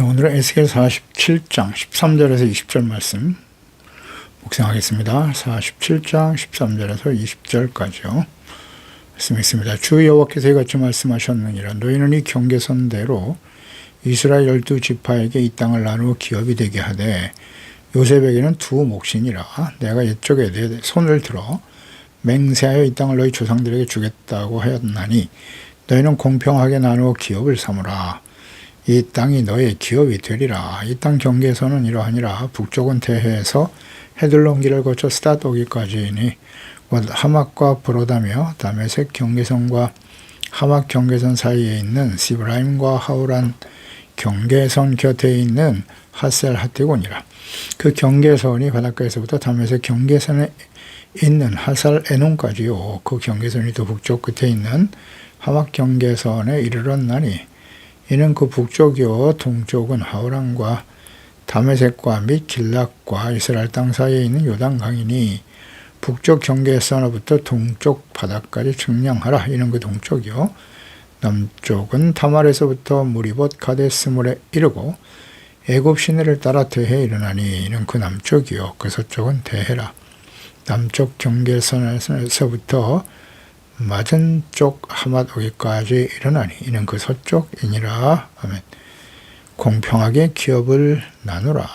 오늘은 에스겔 47장 13절에서 20절 말씀 묵상하겠습니다. 47장 13절에서 20절까지요. 말씀 있습니다. 주 여호와께서 이같이 말씀하셨느니라. 너희는 이 경계선대로 이스라엘 12지파에게 이 땅을 나누어 기업이 되게 하되 요셉에게는 두 몫이니라. 내가 이쪽에 내 손을 들어 맹세하여 이 땅을 너희 조상들에게 주겠다고 하였나니 너희는 공평하게 나누어 기업을 삼으라. 이 땅이 너의 기업이 되리라. 이 땅 경계선은 이러하니라. 북쪽은 대해에서 헤들론 길을 거쳐 스닷 오기까지이니 곧 하막과 브로다며 다메섹 경계선과 하막 경계선 사이에 있는 시브라임과 하우란 경계선 곁에 있는 하셀 하티곤이라. 그 경계선이 바닷가에서부터 다메섹 경계선에 있는 하살 에논까지요. 그 경계선이 또 북쪽 끝에 있는 하막 경계선에 이르렀나니 이는 그 북쪽이요 동쪽은 하우란과 다메섹과 및 길락과 이스라엘 땅 사이에 있는 요단강이니 북쪽 경계선으로부터 동쪽 바다까지 측량하라. 이는 그 동쪽이요 남쪽은 타말에서부터 무리봇 가데스물에 이르고 애굽 시내를 따라 대해에 이르나니 이는 그 남쪽이요 그 서쪽은 대해라. 남쪽 경계선에서부터 맞은 쪽 하맛 오기까지 일어나니 이는 그 서쪽이니라. 아멘. 공평하게 기업을 나누라.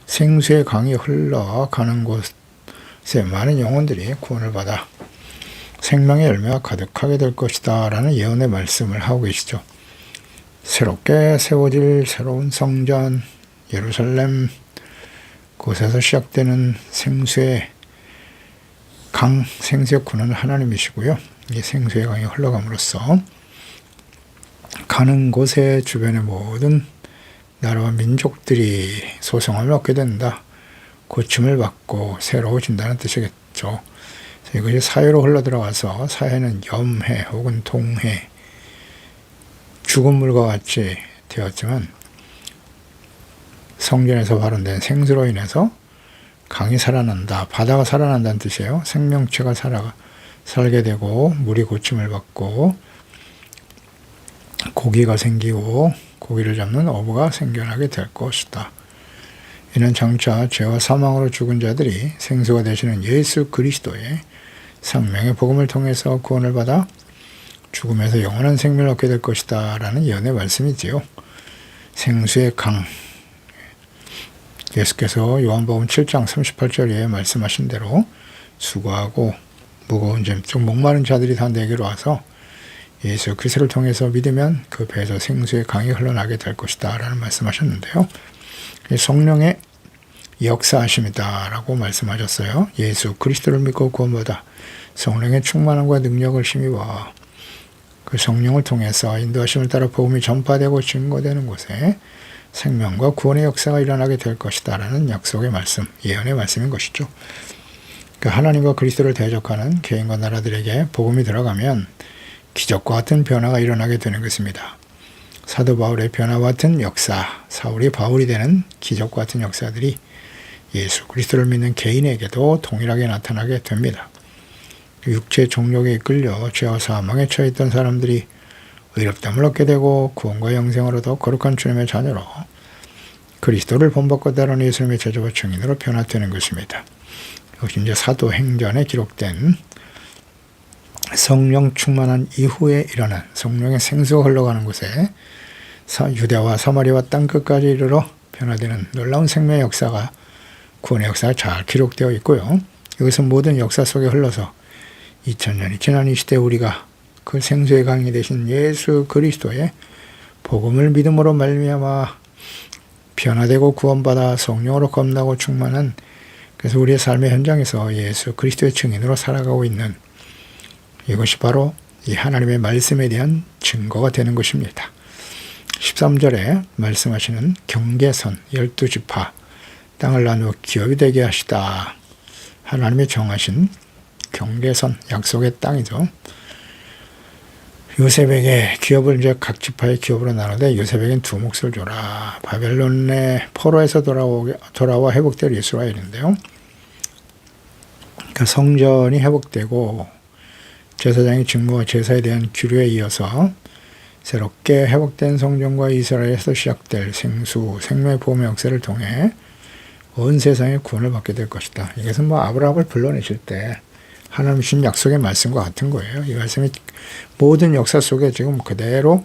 생수의 강이 흘러가는 곳에 많은 영혼들이 구원을 받아 생명의 열매가 가득하게 될 것이다 라는 예언의 말씀을 하고 계시죠. 새롭게 세워질 새로운 성전 예루살렘, 곳에서 시작되는 생수의 강, 생수의 군은 하나님이시고요. 이 생수의 강이 흘러감으로써 가는 곳의 주변의 모든 나라와 민족들이 소성함을 얻게 된다. 고침을 받고 새로워진다는 뜻이겠죠. 이것이 사해로 흘러들어가서 사해는 염해 혹은 동해, 죽은 물과 같이 되었지만 성전에서 발원된 생수로 인해서 강이 살아난다. 바다가 살아난다는 뜻이에요. 생명체가 살게 되고 물이 고침을 받고 고기가 생기고 고기를 잡는 어부가 생겨나게 될 것이다. 이는 장차 죄와 사망으로 죽은 자들이 생수가 되시는 예수 그리스도의 생명의 복음을 통해서 구원을 받아 죽음에서 영원한 생명을 얻게 될 것이다 라는 예언의 말씀이지요. 생수의 강, 예수께서 요한복음 7장 38절에 말씀하신 대로 수고하고 무거운 짐, 좀 목마른 자들이 다 내게로 와서 예수 그리스도를 통해서 믿으면 그 배에서 생수의 강이 흘러나게 될 것이다 라는 말씀하셨는데요. 성령의 역사하심이다 라고 말씀하셨어요. 예수 그리스도를 믿고 구원받아 성령의 충만함과 능력을 힘입어 그 성령을 통해서 인도하심을 따라 복음이 전파되고 증거되는 곳에 생명과 구원의 역사가 일어나게 될 것이다 라는 약속의 말씀, 예언의 말씀인 것이죠. 그 하나님과 그리스도를 대적하는 개인과 나라들에게 복음이 들어가면 기적과 같은 변화가 일어나게 되는 것입니다. 사도 바울의 변화와 같은 역사, 사울이 바울이 되는 기적과 같은 역사들이 예수 그리스도를 믿는 개인에게도 동일하게 나타나게 됩니다. 육체 종력에 이끌려 죄와 사망에 처해있던 사람들이 의롭다함을 얻게 되고 구원과 영생으로도 거룩한 주님의 자녀로 그리스도를 본받고 따르는 예수님의 제자와 증인으로 변화되는 것입니다. 이것이 이제 사도행전에 기록된 성령 충만한 이후에 일어난 성령의 생수가 흘러가는 곳에 유대와 사마리아와 땅끝까지 이르러 변화되는 놀라운 생명의 역사가 구원의 역사가 잘 기록되어 있고요. 이것은 모든 역사 속에 흘러서 2000년이 지난 이 시대에 우리가 그 생수의 강이 되신 예수 그리스도의 복음을 믿음으로 말미암아 변화되고 구원받아 성령으로 겁나고 충만한, 그래서 우리의 삶의 현장에서 예수 그리스도의 증인으로 살아가고 있는 이것이 바로 이 하나님의 말씀에 대한 증거가 되는 것입니다. 13절에 말씀하시는 경계선 12지파 땅을 나누어 기업이 되게 하시다. 하나님이 정하신 경계선, 약속의 땅이죠. 요셉에게 기업을 이제 각 지파의 기업으로 나누되 요셉에겐 두 몫을 줘라. 바벨론의 포로에서 돌아와 회복될 이스라엘인데요. 그러니까 성전이 회복되고 제사장의 직무와 제사에 대한 규례에 이어서 새롭게 회복된 성전과 이스라엘에서 시작될 생수, 생명의 보험의 역사를 통해 온 세상의 구원을 받게 될 것이다. 이것은 아브라함을 불러내실 때 하나님 주신 약속의 말씀과 같은 거예요. 이 말씀이 모든 역사 속에 지금 그대로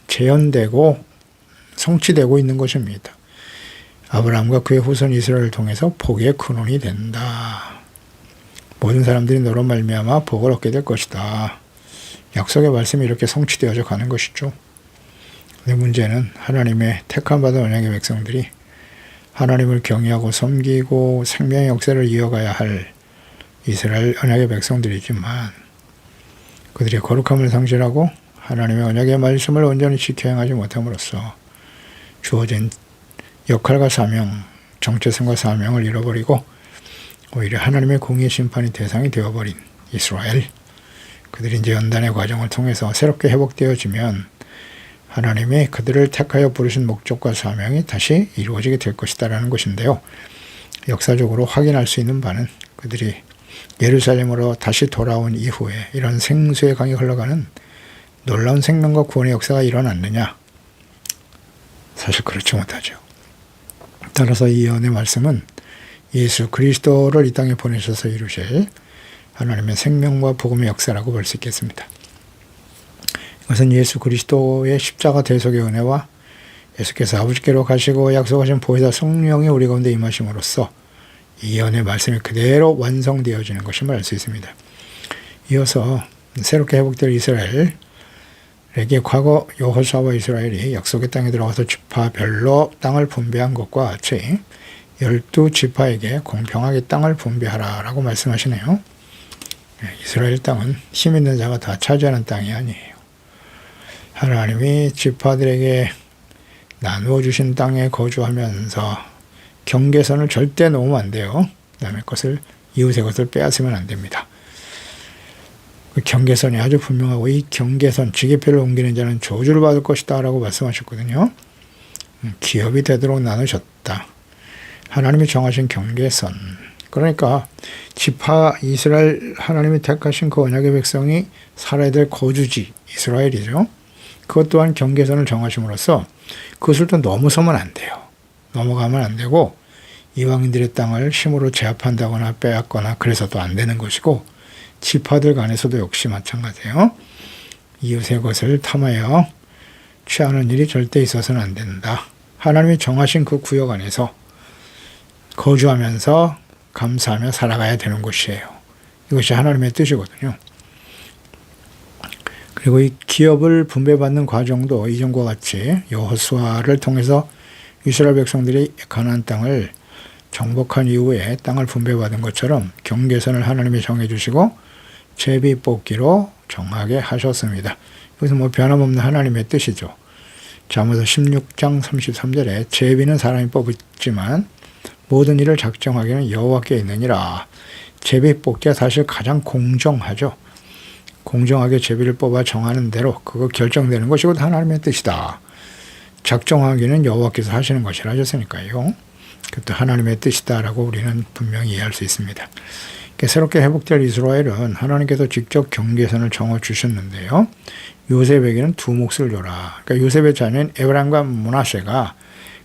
재현되고 성취되고 있는 것입니다. 아브라함과 그의 후손 이스라엘을 통해서 복의 근원이 된다. 모든 사람들이 너로 말미암아 복을 얻게 될 것이다. 약속의 말씀이 이렇게 성취되어져 가는 것이죠. 근데 문제는 하나님의 택함 받은 언약의 백성들이 하나님을 경외하고 섬기고 생명의 역사를 이어가야 할 이스라엘 언약의 백성들이지만 그들의 거룩함을 상실하고 하나님의 언약의 말씀을 온전히 지켜 행하지 못함으로써 주어진 역할과 사명, 정체성과 사명을 잃어버리고 오히려 하나님의 공의 심판의 대상이 되어버린 이스라엘. 그들이 이제 연단의 과정을 통해서 새롭게 회복되어지면 하나님이 그들을 택하여 부르신 목적과 사명이 다시 이루어지게 될 것이다라는 것인데요. 역사적으로 확인할 수 있는 바는 그들이 예루살렘으로 다시 돌아온 이후에 이런 생수의 강이 흘러가는 놀라운 생명과 구원의 역사가 일어났느냐? 사실 그렇지 못하죠. 따라서 이 예언의 말씀은 예수 그리스도를 이 땅에 보내셔서 이루실 하나님의 생명과 복음의 역사라고 볼 수 있겠습니다. 이것은 예수 그리스도의 십자가 대속의 은혜와 예수께서 아버지께로 가시고 약속하신 보혜사 성령이 우리 가운데 임하심으로써 이 예언의 말씀이 그대로 완성되어지는 것임을 알 수 있습니다. 이어서 새롭게 회복될 이스라엘에게 과거 여호수아와 이스라엘이 약속의 땅에 들어가서 지파별로 땅을 분배한 것과 같이 12지파에게 공평하게 땅을 분배하라라고 말씀하시네요. 이스라엘 땅은 힘 있는 자가 다 차지하는 땅이 아니에요. 하나님이 지파들에게 나누어 주신 땅에 거주하면서 경계선을 절대 놓으면 안 돼요. 남의 것을, 이웃의 것을 빼앗으면 안 됩니다. 그 경계선이 아주 분명하고 이 경계선, 지게표를 옮기는 자는 저주를 받을 것이다 라고 말씀하셨거든요. 기업이 되도록 나누셨다. 하나님이 정하신 경계선. 그러니까 지파 이스라엘 하나님이 택하신 그 언약의 백성이 살아야 될 거주지 이스라엘이죠. 그것 또한 경계선을 정하심으로써 그것을 또 넘어서면 안 돼요. 넘어가면 안 되고 이방인들의 땅을 힘으로 제압한다거나 빼앗거나 그래서도 안 되는 것이고 지파들 간에서도 역시 마찬가지예요. 이웃의 것을 탐하여 취하는 일이 절대 있어서는 안 된다. 하나님이 정하신 그 구역 안에서 거주하면서 감사하며 살아가야 되는 것이에요. 이것이 하나님의 뜻이거든요. 그리고 이 기업을 분배받는 과정도 이전과 같이 여호수아를 통해서 이스라엘 백성들이 가나안 땅을 정복한 이후에 땅을 분배받은 것처럼 경계선을 하나님이 정해주시고 제비 뽑기로 정하게 하셨습니다. 이것은 변함없는 하나님의 뜻이죠. 잠언서 16장 33절에 제비는 사람이 뽑지만 모든 일을 작정하기는 여호와께 있느니라. 제비 뽑기가 사실 가장 공정하죠. 공정하게 제비를 뽑아 정하는 대로 그거 결정되는 것이 곧 하나님의 뜻이다. 작정하기는 여호와께서 하시는 것이라 하셨으니까요. 그것도 하나님의 뜻이다라고 우리는 분명히 이해할 수 있습니다. 새롭게 회복될 이스라엘은 하나님께서 직접 경계선을 정해주셨는데요. 요셉에게는 두 몫을 줘라. 그러니까 요셉의 자녀인 에브라임과 므낫세가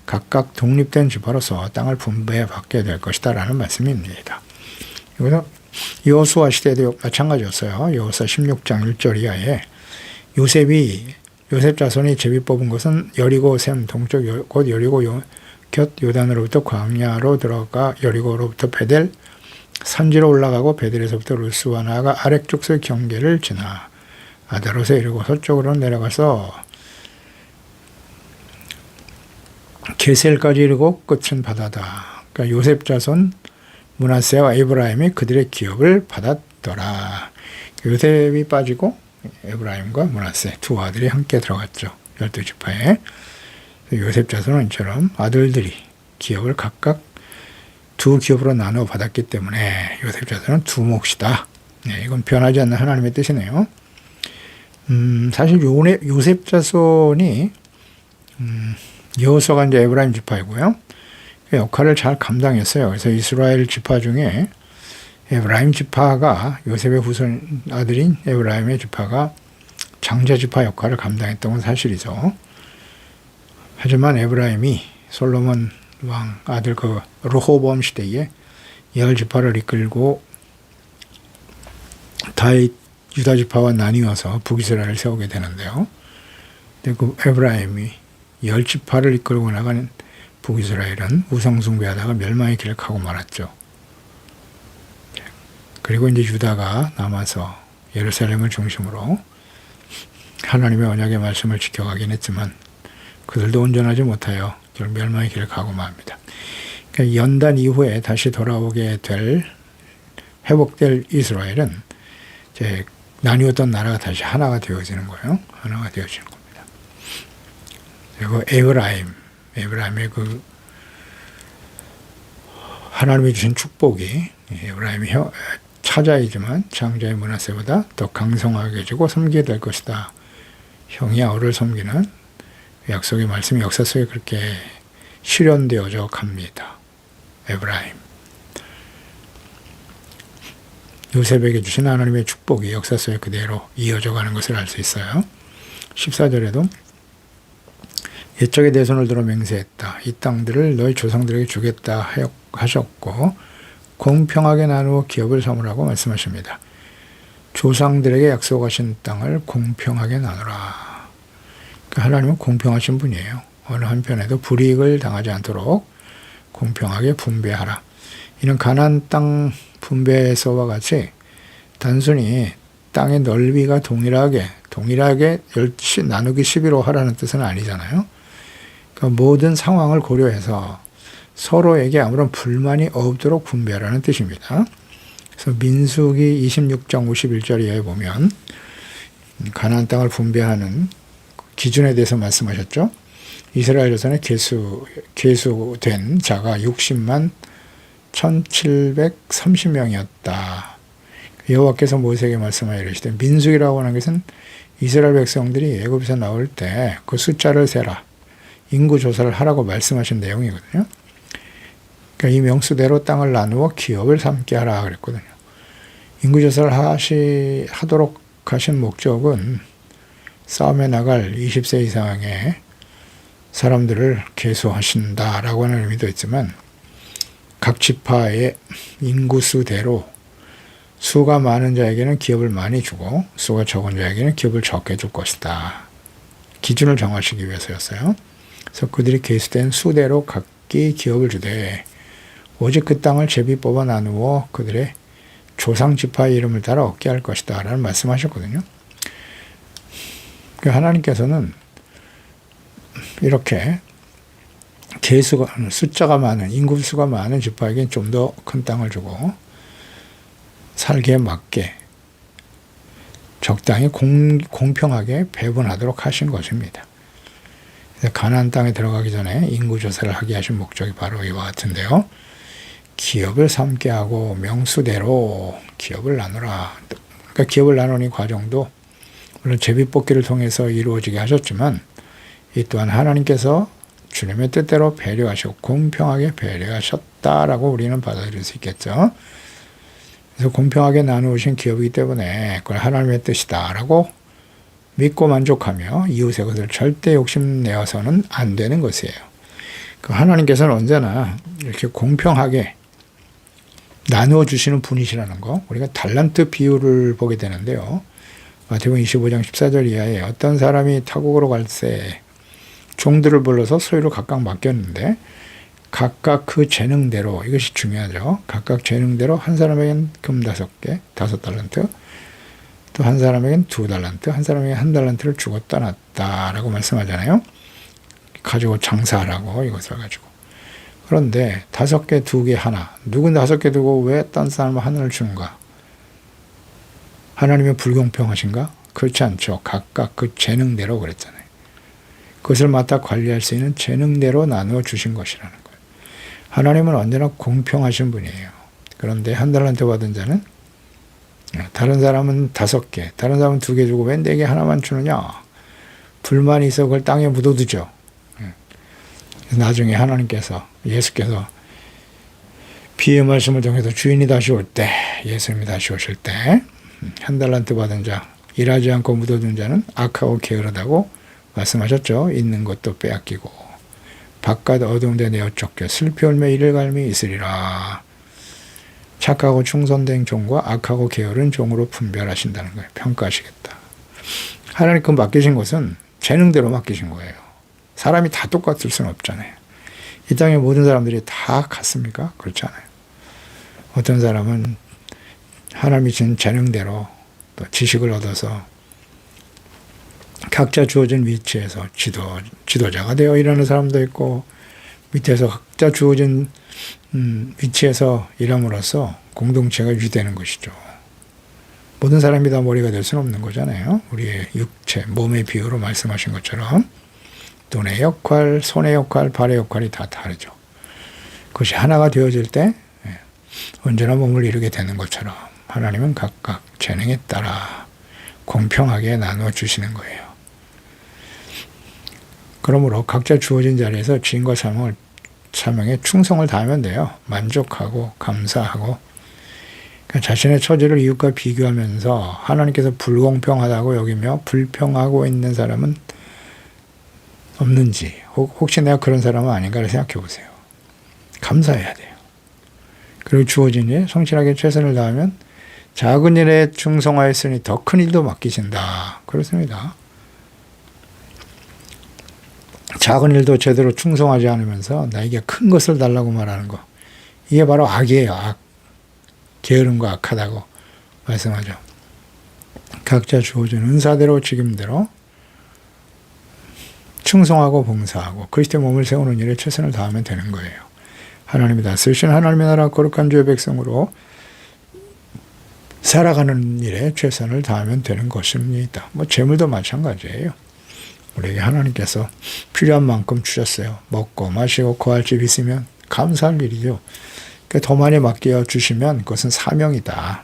각각 독립된 지파로서 땅을 분배받게 될 것이다 라는 말씀입니다. 여기서 여호수아 시대도 마찬가지였어요. 여호수아 16장 1절 이하에 요셉 자손이 제비 뽑은 것은 여리고 샘 동쪽 곧 여리고 곁 요단으로부터 광야로 들어가 여리고로부터 베델 산지로 올라가고 베델에서부터 루스와 나아가 아래쪽의 경계를 지나 아다롯에 이르고 서쪽으로 내려가서 게셀까지 이르고 끝은 바다다. 그러니까 요셉 자손 므낫세와 에브라임이 그들의 기업을 받았더라. 요셉이 빠지고 에브라임과 므낫세 두 아들이 함께 들어갔죠. 12지파에. 요셉 자손은 이처럼 아들들이 기업을 각각 두 기업으로 나누어 받았기 때문에 요셉 자손은 두 몫이다. 네, 이건 변하지 않는 하나님의 뜻이네요. 사실 요셉 자손이 여호수아가 이제 에브라임 지파이고요. 역할을 잘 감당했어요. 그래서 이스라엘 지파 중에 에브라임 지파가 요셉의 후손 아들인 에브라임의 지파가 장자지파 역할을 감당했던 건 사실이죠. 하지만 에브라임이 솔로몬 왕 아들 그 르호보암 시대에 10지파를 이끌고 다윗 유다 지파와 나뉘어서 북이스라엘을 세우게 되는데요. 근데 그 에브라임이 10지파를 이끌고 나가는 북이스라엘은 우상숭배하다가 멸망의 길을 가고 말았죠. 그리고 이제 유다가 남아서 예루살렘을 중심으로 하나님의 언약의 말씀을 지켜가긴 했지만 그들도 온전하지 못하여 결국 멸망의 길을 가고 맙니다. 그러니까 연단 이후에 다시 돌아오게 될 회복될 이스라엘은 이제 나뉘었던 나라가 다시 하나가 되어지는 거예요. 하나가 되어지는 겁니다. 그리고 에브라임의 그 하나님이 주신 축복이 에브라임이 차자이지만 장자의 므낫세보다 더 강성하게 해주고 섬기게 될 것이다. 형이 아우를 섬기는 약속의 말씀이 역사 속에 그렇게 실현되어져 갑니다. 에브라임. 요셉에게 주신 하나님의 축복이 역사 속에 그대로 이어져 가는 것을 알 수 있어요. 14절에도 옛적에 내 손을 들어 맹세했다. 이 땅들을 너희 조상들에게 주겠다 하셨고 공평하게 나누어 기업을 삼으라고 말씀하십니다. 조상들에게 약속하신 땅을 공평하게 나누라. 그러니까 하나님은 공평하신 분이에요. 어느 한편에도 불이익을 당하지 않도록 공평하게 분배하라. 이는 가나안 땅 분배서와 같이 단순히 땅의 넓이가 동일하게 나누기 12로 하라는 뜻은 아니잖아요. 그러니까 모든 상황을 고려해서 서로에게 아무런 불만이 없도록 분배하라는 뜻입니다. 그래서 민수기 26장 51절에 보면 가나안 땅을 분배하는 기준에 대해서 말씀하셨죠. 이스라엘 자손의 계수된 자가 60만 1730명이었다. 여호와께서 모세에게 말씀하여 이르시되 민수기라고 하는 것은 이스라엘 백성들이 애굽에서 나올 때 그 숫자를 세라. 인구 조사를 하라고 말씀하신 내용이거든요. 그러니까 이 명수대로 땅을 나누어 기업을 삼게 하라 그랬거든요. 인구 조사를 하도록 하신 목적은 싸움에 나갈 20세 이상의 사람들을 계수하신다라고 하는 의미도 있지만 각 지파의 인구수대로 수가 많은 자에게는 기업을 많이 주고 수가 적은 자에게는 기업을 적게 줄 것이다. 기준을 정하시기 위해서였어요. 그래서 그들이 계수된 수대로 각기 기업을 주되 오직 그 땅을 제비 뽑아 나누어 그들의 조상 지파의 이름을 따라 얻게 할 것이다 라는 말씀하셨거든요. 하나님께서는 이렇게 숫자가 많은 인구수가 많은 지파에게 좀 더 큰 땅을 주고 살기에 맞게 적당히 공평하게 배분하도록 하신 것입니다. 가나안 땅에 들어가기 전에 인구조사를 하게 하신 목적이 바로 이와 같은데요. 기업을 삼게 하고 명수대로 기업을 나누라. 그러니까 기업을 나누는 과정도 물론 제비뽑기를 통해서 이루어지게 하셨지만 이 또한 하나님께서 주님의 뜻대로 배려하시고 공평하게 배려하셨다라고 우리는 받아들일 수 있겠죠. 그래서 공평하게 나누신 기업이기 때문에 그걸 하나님의 뜻이다라고 믿고 만족하며 이웃의 것을 절대 욕심내어서는 안 되는 것이에요. 하나님께서는 언제나 이렇게 공평하게 나누어 주시는 분이시라는 거, 우리가 달란트 비유를 보게 되는데요. 마태복음 25장 14절 이하에 어떤 사람이 타국으로 갈새 종들을 불러서 소유를 각각 맡겼는데 각각 그 재능대로, 이것이 중요하죠. 각각 재능대로 한 사람에겐 금 5개, 5달란트, 또 한 사람에겐 2달란트, 한 사람에겐 1달란트를 주고 떠났다라고 말씀하잖아요. 가지고 장사하라고 이것을 가지고. 그런데 5개, 2개, 하나. 누군 5개 두고 왜 딴 사람은 하나를 주는가? 하나님은 불공평하신가? 그렇지 않죠. 각각 그 재능대로 그랬잖아요. 그것을 맡아 관리할 수 있는 재능대로 나누어 주신 것이라는 거예요. 하나님은 언제나 공평하신 분이에요. 그런데 1달란트 받은 자는 다른 사람은 5개, 다른 사람은 2개 주고 왜 내게 하나만 주느냐? 불만이 있어 그걸 땅에 묻어두죠. 나중에 하나님께서, 예수께서 비의 말씀을 통해서 주인이 다시 올 때, 예수님이 다시 오실 때 1달란트 받은 자 일하지 않고 묻어둔 자는 악하고 게으르다고 말씀하셨죠. 있는 것도 빼앗기고 바깥 어두운 데 내어 쫓겨 슬피 울며 이를 갈미 있으리라. 착하고 충성된 종과 악하고 게으른 종으로 분별하신다는 거예요. 평가하시겠다. 하나님께 맡기신 것은 재능대로 맡기신 거예요. 사람이 다 똑같을 수는 없잖아요. 이 땅의 모든 사람들이 다 같습니까? 그렇지 않아요. 어떤 사람은 하나님이 준 재능대로 또 지식을 얻어서 각자 주어진 위치에서 지도자가 되어 일하는 사람도 있고, 밑에서 각자 주어진 위치에서 일함으로써 공동체가 유지되는 것이죠. 모든 사람이 다 머리가 될 수는 없는 거잖아요. 우리의 육체, 몸의 비유로 말씀하신 것처럼 눈의 역할, 손의 역할, 발의 역할이 다 다르죠. 그것이 하나가 되어질 때 언제나 몸을 이루게 되는 것처럼 하나님은 각각 재능에 따라 공평하게 나누어 주시는 거예요. 그러므로 각자 주어진 자리에서 지인과 사명에 충성을 다하면 돼요. 만족하고 감사하고, 그러니까 자신의 처지를 이웃과 비교하면서 하나님께서 불공평하다고 여기며 불평하고 있는 사람은 없는지, 혹시 내가 그런 사람은 아닌가를 생각해 보세요. 감사해야 돼요. 그리고 주어진 일 성실하게 최선을 다하면 작은 일에 충성하였으니 더 큰 일도 맡기신다. 그렇습니다. 작은 일도 제대로 충성하지 않으면서 나에게 큰 것을 달라고 말하는 거, 이게 바로 악이에요. 악. 게으름과 악하다고 말씀하죠. 각자 주어진 은사대로 직임대로 충성하고 봉사하고 그리스도의 몸을 세우는 일에 최선을 다하면 되는 거예요. 하나님이 다스리신 하나님의 나라 거룩한 주의 백성으로 살아가는 일에 최선을 다하면 되는 것입니다. 재물도 마찬가지예요. 우리에게 하나님께서 필요한 만큼 주셨어요. 먹고 마시고 거할 집 있으면 감사할 일이죠. 더 많이 맡겨 주시면 그것은 사명이다.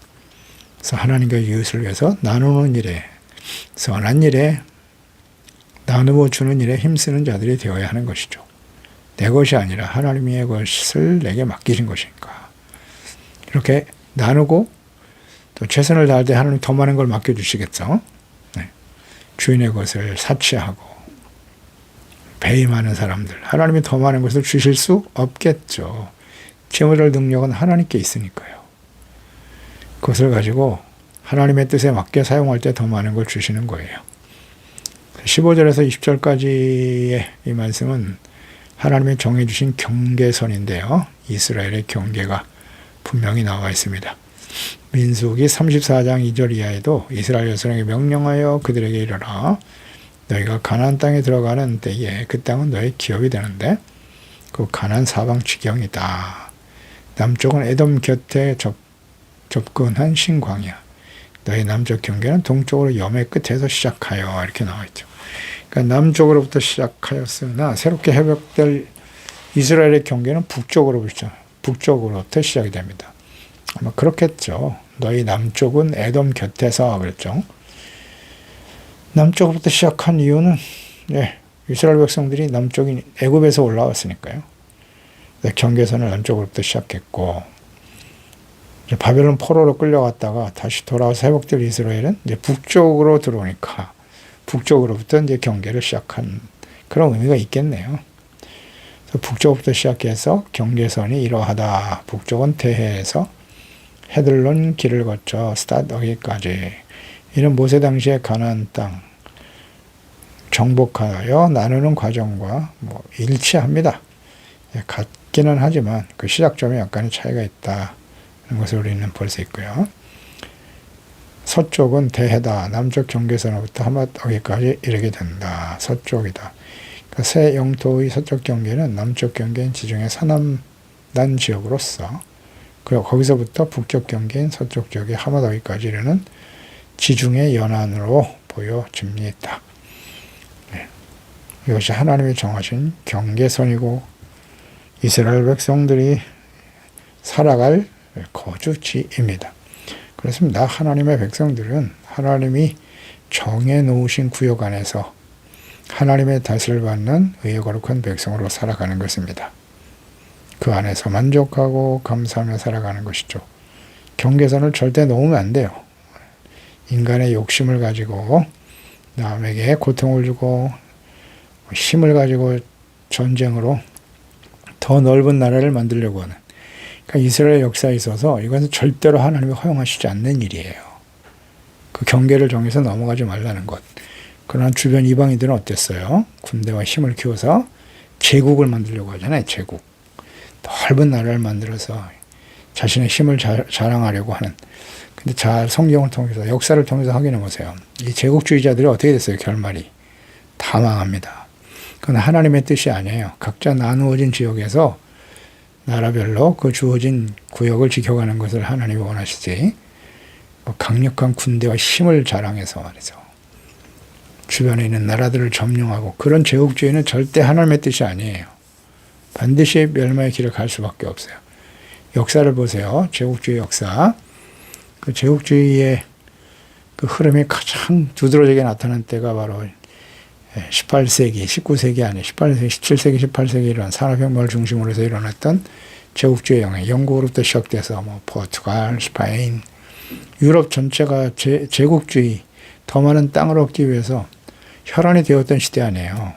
그래서 하나님과 이웃을 위해서 나누는 일에, 선한 일에, 나누어 주는 일에 힘쓰는 자들이 되어야 하는 것이죠. 내 것이 아니라 하나님의 것을 내게 맡기신 것이니까. 이렇게 나누고 또 최선을 다할 때 하나님 더 많은 걸 맡겨주시겠죠. 네. 주인의 것을 사치하고 배임하는 사람들, 하나님이 더 많은 것을 주실 수 없겠죠. 채무할 능력은 하나님께 있으니까요. 그것을 가지고 하나님의 뜻에 맞게 사용할 때 더 많은 걸 주시는 거예요. 15절에서 20절까지의 이 말씀은 하나님이 정해주신 경계선인데요. 이스라엘의 경계가 분명히 나와 있습니다. 민수기 34장 2절 이하에도 이스라엘 여성에게 명령하여 그들에게 이르라. 너희가 가나안 땅에 들어가는 때에 그 땅은 너의 기업이 되는데 그 가나안 사방 지경이다. 남쪽은 에돔 곁에 접근한 신광야. 너희 남쪽 경계는 동쪽으로 염해 끝에서 시작하여 이렇게 나와 있죠. 그러니까 남쪽으로부터 시작하였으나 새롭게 회복될 이스라엘의 경계는 북쪽으로부터 시작이 됩니다. 아마 그렇겠죠. 너희 남쪽은 에돔 곁에서 그랬죠. 남쪽으로부터 시작한 이유는 이스라엘 백성들이 남쪽인 애굽에서 올라왔으니까요. 경계선을 남쪽으로부터 시작했고 바벨론 포로로 끌려갔다가 다시 돌아와서 회복될 이스라엘은 이제 북쪽으로 들어오니까 북쪽으로부터 이제 경계를 시작한 그런 의미가 있겠네요. 그래서 북쪽부터 시작해서 경계선이 이러하다. 북쪽은 대해에서 헤들론 길을 거쳐 스닷어기까지. 이는 모세 당시의 가나안 땅 정복하여 나누는 과정과 일치합니다. 같기는 하지만 그 시작점에 약간의 차이가 있다는 것을 우리는 볼 수 있고요. 서쪽은 대해다. 남쪽 경계선으로부터 하맛어기까지 이르게 된다. 서쪽이다. 그러니까 새 영토의 서쪽 경계는 남쪽 경계인 지중해 서남단 지역으로서 그리고 거기서부터 북쪽 경계인 서쪽 지역의 하맛어기까지 이르는 지중해 연안으로 보여집니다. 이것이 하나님이 정하신 경계선이고 이스라엘 백성들이 살아갈 거주지입니다. 그렇습니다. 하나님의 백성들은 하나님이 정해놓으신 구역 안에서 하나님의 다스를 받는 의의 거룩한 백성으로 살아가는 것입니다. 그 안에서 만족하고 감사하며 살아가는 것이죠. 경계선을 절대 넘으면 안 돼요. 인간의 욕심을 가지고 남에게 고통을 주고 힘을 가지고 전쟁으로 더 넓은 나라를 만들려고 하는, 그러니까 이스라엘 역사에 있어서 이것은 절대로 하나님이 허용하시지 않는 일이에요. 그 경계를 정해서 넘어가지 말라는 것. 그러나 주변 이방인들은 어땠어요? 군대와 힘을 키워서 제국을 만들려고 하잖아요. 제국. 넓은 나라를 만들어서 자신의 힘을 자랑하려고 하는. 근데 잘 성경을 통해서, 역사를 통해서 확인해 보세요. 이 제국주의자들이 어떻게 됐어요? 결말이. 다 망합니다. 그건 하나님의 뜻이 아니에요. 각자 나누어진 지역에서 나라별로 그 주어진 구역을 지켜가는 것을 하나님이 원하시지, 강력한 군대와 힘을 자랑해서 말이죠, 주변에 있는 나라들을 점령하고, 그런 제국주의는 절대 하나님의 뜻이 아니에요. 반드시 멸망의 길을 갈 수밖에 없어요. 역사를 보세요. 제국주의 역사. 그 제국주의의 그 흐름이 가장 두드러지게 나타난 때가 바로 18세기, 19세기 아니 18세기, 17세기, 18세기 이런 산업혁명을 중심으로 해서 일어났던 제국주의 영향, 영국으로부터 시작돼서 포르투갈, 스페인, 유럽 전체가 제국주의, 더 많은 땅을 얻기 위해서 혈안이 되었던 시대 아니에요.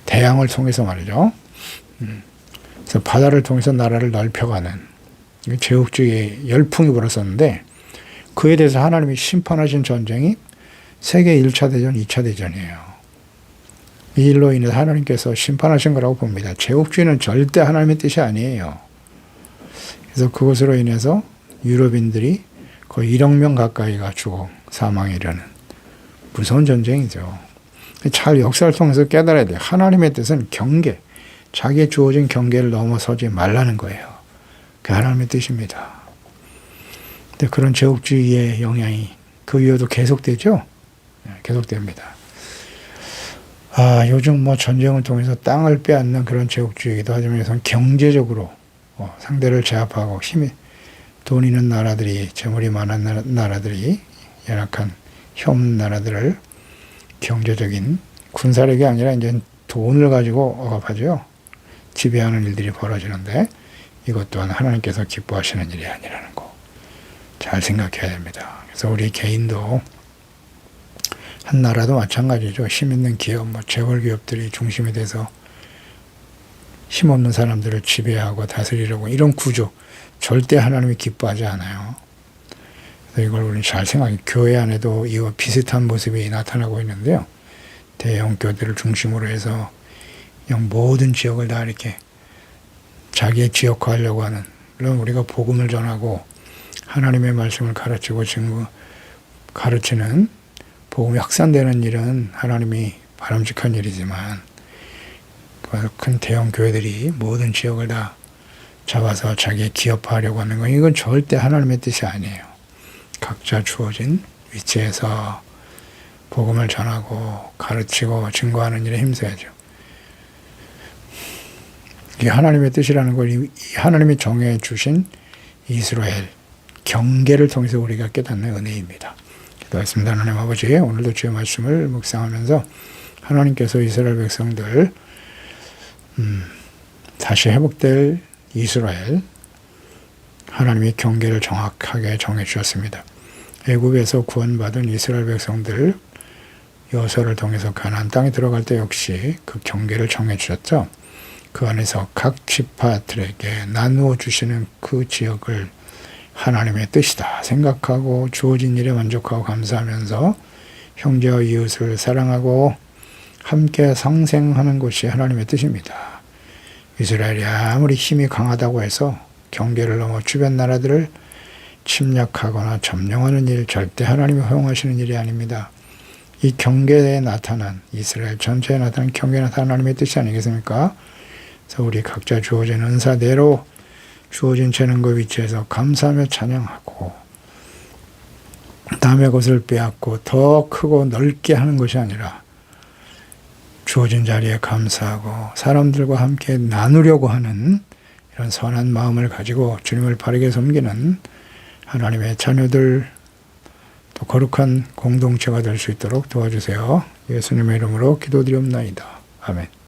대양을 통해서 말이죠. 그래서 바다를 통해서 나라를 넓혀가는 제국주의의 열풍이 불었었는데, 그에 대해서 하나님이 심판하신 전쟁이 세계 1차 대전, 2차 대전이에요. 이 일로 인해서 하나님께서 심판하신 거라고 봅니다. 제국주의는 절대 하나님의 뜻이 아니에요. 그래서 그것으로 인해서 유럽인들이 거의 1억 명 가까이가 죽어 사망에 이르는 무서운 전쟁이죠. 잘 역사를 통해서 깨달아야 돼요. 하나님의 뜻은 경계, 자기의 주어진 경계를 넘어서지 말라는 거예요. 그게 하나님의 뜻입니다. 근데 그런 제국주의의 영향이 그 이후에도 계속되죠? 계속됩니다. 요즘 전쟁을 통해서 땅을 빼앗는 그런 제국주의이기도 하지만, 경제적으로 상대를 제압하고 돈 있는 나라들이, 재물이 많은 나라들이 연약한 현 나라들을 경제적인, 군사력이 아니라 이제 돈을 가지고 억압하죠. 지배하는 일들이 벌어지는데, 이것 또한 하나님께서 기뻐하시는 일이 아니라는 거 잘 생각해야 됩니다. 그래서 우리 개인도, 한 나라도 마찬가지죠. 힘 있는 기업, 재벌 기업들이 중심이 돼서 힘없는 사람들을 지배하고 다스리려고, 이런 구조 절대 하나님이 기뻐하지 않아요. 그래서 이걸 우리 잘 생각해. 교회 안에도 이와 비슷한 모습이 나타나고 있는데요. 대형 교회들을 중심으로 해서 그냥 모든 지역을 다 이렇게 자기의 지역화하려고 하는, 물론 우리가 복음을 전하고 하나님의 말씀을 가르치고 가르치는 복음이 확산되는 일은 하나님이 바람직한 일이지만, 큰 대형 교회들이 모든 지역을 다 잡아서 자기의 기업화하려고 하는 건, 이건 절대 하나님의 뜻이 아니에요. 각자 주어진 위치에서 복음을 전하고 가르치고 증거하는 일에 힘써야죠. 이게 하나님의 뜻이라는 걸, 하나님이 정해 주신 이스라엘 경계를 통해서 우리가 깨닫는 은혜입니다. 기도하겠습니다. 하나님 아버지, 오늘도 주의 말씀을 묵상하면서 하나님께서 이스라엘 백성들 다시 회복될 이스라엘, 하나님이 경계를 정확하게 정해 주셨습니다. 애굽에서 구원받은 이스라엘 백성들 여호수아를 통해서 가나안 땅에 들어갈 때 역시 그 경계를 정해 주셨죠. 그 안에서 각 지파들에게 나누어 주시는 그 지역을 하나님의 뜻이다 생각하고 주어진 일에 만족하고 감사하면서 형제와 이웃을 사랑하고 함께 상생하는 것이 하나님의 뜻입니다. 이스라엘이 아무리 힘이 강하다고 해서 경계를 넘어 주변 나라들을 침략하거나 점령하는 일, 절대 하나님이 허용하시는 일이 아닙니다. 이 경계에 나타난, 이스라엘 전체에 나타난 경계에 나타난 하나님의 뜻이 아니겠습니까? 그래서 우리 각자 주어진 은사대로 주어진 재능과 위치에서 감사하며 찬양하고, 남의 것을 빼앗고 더 크고 넓게 하는 것이 아니라 주어진 자리에 감사하고 사람들과 함께 나누려고 하는 이런 선한 마음을 가지고 주님을 바르게 섬기는 하나님의 자녀들, 또 거룩한 공동체가 될 수 있도록 도와주세요. 예수님의 이름으로 기도드리옵나이다. 아멘.